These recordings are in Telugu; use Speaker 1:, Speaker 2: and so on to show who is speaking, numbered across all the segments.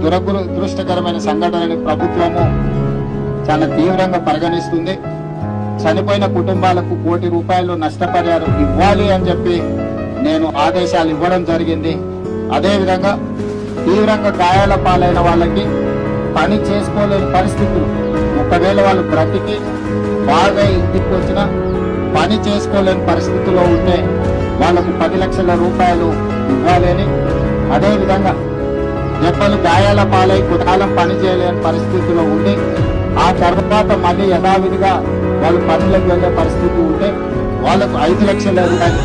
Speaker 1: దురదృష్టకరమైన సంఘటనని ప్రభుత్వము చాలా తీవ్రంగా పరిగణిస్తుంది. చనిపోయిన కుటుంబాలకు ₹1,00,00,000 నష్టపరిహారం ఇవ్వాలి అని చెప్పి నేను ఆదేశాలు ఇవ్వడం జరిగింది. అదేవిధంగా తీవ్రంగా గాయాల పాలైన వాళ్ళకి పని చేసుకోలేని పరిస్థితులు, ఒకవేళ వాళ్ళు బ్రతికి బాగా ఇంటికి వచ్చిన పని చేసుకోలేని పరిస్థితిలో ఉంటే వాళ్ళకు ₹10 లక్షల ఇవ్వాలి అని, అదేవిధంగా దెబ్బలు గాయాల పాలై కుటాలం పని చేయలేని పరిస్థితిలో ఉండి ఆ తర్వాత మళ్ళీ యథావిధిగా వాళ్ళు పనులకు వెళ్లే పరిస్థితి ఉంటే వాళ్ళకు ₹5 లక్షల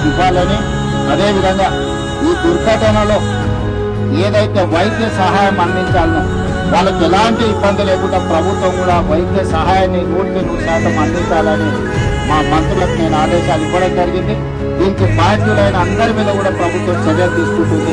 Speaker 1: ఇవ్వాలని, అదేవిధంగా ఈ దుర్ఘటనలో ఏదైతే వైద్య సహాయం అందించాలనో వాళ్ళకి ఎలాంటి ఇబ్బంది లేకుండా ప్రభుత్వం కూడా వైద్య సహాయాన్ని 100% అందించాలని మా మంత్రులకు నేను ఆదేశాలు ఇవ్వడం జరిగింది. దీనికి బాధ్యులైన అందరి మీద కూడా ప్రభుత్వం చర్యలు తీసుకుంటుంది.